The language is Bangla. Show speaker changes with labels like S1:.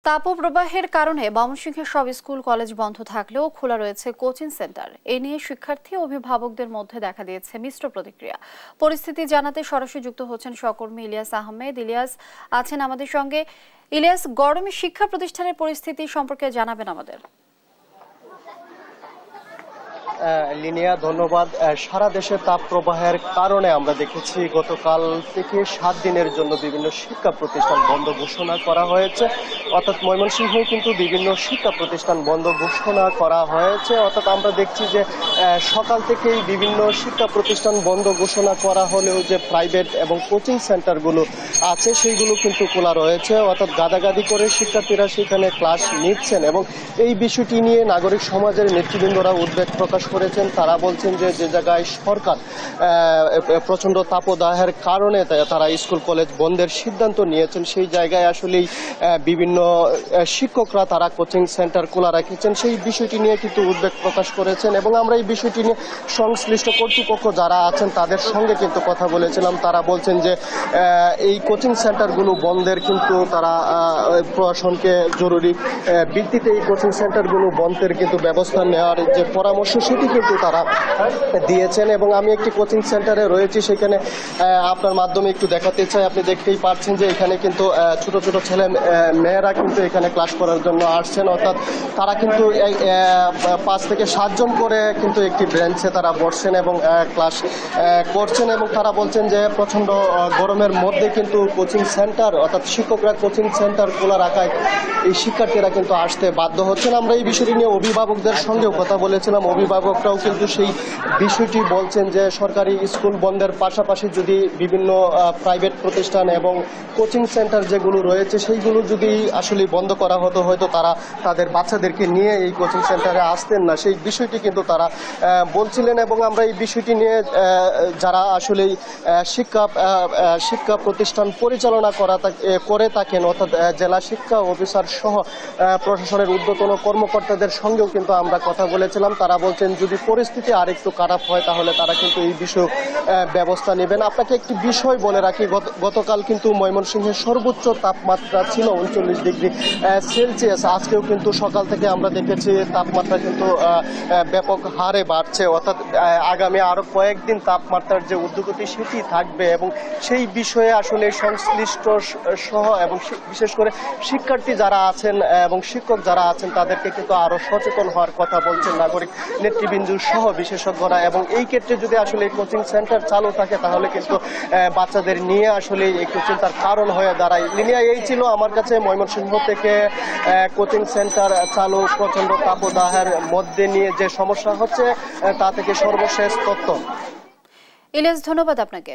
S1: তাপপ্রবাহের কারণে ময়মনসিংহের সব স্কুল কলেজ বন্ধ থাকলেও খোলা রয়েছে কোচিং সেন্টার। এ নিয়ে শিক্ষার্থী ও অভিভাবকদের মধ্যে দেখা দিয়েছে মিশ্র প্রতিক্রিয়া। পরিস্থিতি জানাতে সরাসরি যুক্ত হচ্ছেন সহকর্মী ইলিয়াস আহমেদ। ইলিয়াস আছেন আমাদের সঙ্গে। ইলিয়াস, গরমে শিক্ষা প্রতিষ্ঠানের পরিস্থিতি সম্পর্কে জানাবেন আমাদের।
S2: লিনিয়া, ধন্যবাদ। সারা দেশে তাপ প্রবাহের কারণে আমরা দেখেছি গতকাল থেকে 7 দিনের জন্য বিভিন্ন শিক্ষা প্রতিষ্ঠান বন্ধ ঘোষণা করা হয়েছে। অর্থাৎ ময়মনসিংহেও কিন্তু বিভিন্ন শিক্ষা প্রতিষ্ঠান বন্ধ ঘোষণা করা হয়েছে। অর্থাৎ আমরা দেখছি যে সকাল থেকেই বিভিন্ন শিক্ষা প্রতিষ্ঠান বন্ধ ঘোষণা করা হলেও যে প্রাইভেট এবং কোচিং সেন্টারগুলো আছে সেইগুলো কিন্তু খোলা রয়েছে। অর্থাৎ গাদাগাদি করে শিক্ষার্থীরা সেখানে ক্লাস নিচ্ছেন এবং এই বিষয়টি নিয়ে নাগরিক সমাজের নেতৃবৃন্দরা উদ্বেগ প্রকাশ করেছেন। তারা বলছেন যে যে জায়গায় সরকার প্রচন্ড তাপদাহের কারণে তারা স্কুল কলেজ বন্ধের সিদ্ধান্ত নিয়েছেন, সেই জায়গায় আসলেই বিভিন্ন শিক্ষকরা তারা কোচিং সেন্টার খোলা রেখেছেন, সেই বিষয়টি নিয়ে কিন্তু উদ্বেগ প্রকাশ করেছেন। এবং আমরা এই বিষয়টি নিয়ে সংশ্লিষ্ট কর্তৃপক্ষ যারা আছেন তাদের সঙ্গে কিন্তু কথা বলেছিলাম। তারা বলছেন যে এই কোচিং সেন্টারগুলো বন্ধের কিন্তু তারা প্রশাসনকে জরুরি ভিত্তিতে এই কোচিং সেন্টারগুলো বন্ধের কিন্তু ব্যবস্থা নেওয়ার যে পরামর্শ সেটি কিন্তু তারা দিয়েছেন। এবং আমি একটি কোচিং সেন্টারে রয়েছি, সেখানে আপনার মাধ্যমে একটু দেখাতে চাই। আপনি দেখতেই পাচ্ছেন যে এখানে কিন্তু ছোট ছোট ছেলে মেয়েরা কিন্তু এখানে ক্লাস করার জন্য আসছেন। অর্থাৎ তারা কিন্তু 5 থেকে 7 জন করে কিন্তু একটি বেঞ্চে তারা বসছেন এবং ক্লাস করছেন। এবং তারা বলছেন যে প্রচণ্ড গরমের মধ্যে কিন্তু কোচিং সেন্টার অর্থাৎ শিক্ষকরা কোচিং সেন্টার খোলা রাখায় এই শিক্ষার্থীরা কিন্তু আসতে বাধ্য হচ্ছেন। আমরা এই বিষয়টি নিয়ে অভিভাবকদের সঙ্গেও কথা বলেছিলাম। অভিভাবকরাও কিন্তু সেই বিষয়টি বলছেন যে সরকারি স্কুল বন্ধের পাশাপাশি যদি বিভিন্ন প্রাইভেট প্রতিষ্ঠান এবং কোচিং সেন্টার যেগুলো রয়েছে সেইগুলো যদি আসলে বন্ধ করা হতো, হয়তো তারা তাদের বাচ্চাদেরকে নিয়ে এই কোচিং সেন্টারে আসতেন না, সেই বিষয়টি কিন্তু তারা বলছিলেন। এবং আমরা এই বিষয়টি নিয়ে যারা আসলে শিক্ষা প্রতিষ্ঠান পরিচালনা করে থাকেন অর্থাৎ জেলা শিক্ষা অফিসার সহ প্রশাসনের ঊর্ধ্বতন কর্মকর্তাদের সঙ্গেও কিন্তু আমরা কথা বলেছিলাম। তারা বলছেন যদি পরিস্থিতি আরেকটু খারাপ হয় তাহলে তারা কিন্তু এই বিষয়ে ব্যবস্থা নেবেন। আপনাকে একটি বিষয় বলে রাখি, গতকাল কিন্তু ময়মনসিংহের সর্বোচ্চ তাপমাত্রা ছিল 39 ডিগ্রি সেলসিয়াস। আজকেও কিন্তু সকাল থেকে আমরা দেখেছি তাপমাত্রা কিন্তু ব্যাপক হারে বাড়ছে। অর্থাৎ আগামী আরও কয়েকদিন তাপমাত্রার যে ঊর্ধ্বগতি সেটি থাকবে এবং সেই বিষয়ে আসলে সংশ্লিষ্ট সহ এবং বিশেষ করে শিক্ষার্থী যারা আছেন এবং শিক্ষক যারা আছেন তাদেরকে কিন্তু আরও সচেতন হওয়ার কথা বলছেন নাগরিক নেতৃবৃন্দ সহ বিশেষজ্ঞরা। এবং এই ক্ষেত্রে যদি আসলে কোচিং সেন্টার চালু থাকে তাহলে কিন্তু বাচ্চাদের নিয়ে আসলে একটু চিন্তার কারণ হয়ে দাঁড়ায়। লিনিয়া, এই ছিল আমার কাছে ময়মনসিংহ থেকে কোচিং সেন্টার চালু প্রচণ্ড তাপদাহের মধ্যে নিয়ে যে সমস্যা হচ্ছে তা থেকে সর্বশেষ তথ্য।
S1: ইলিয়াস, ধন্যবাদ আপনাকে।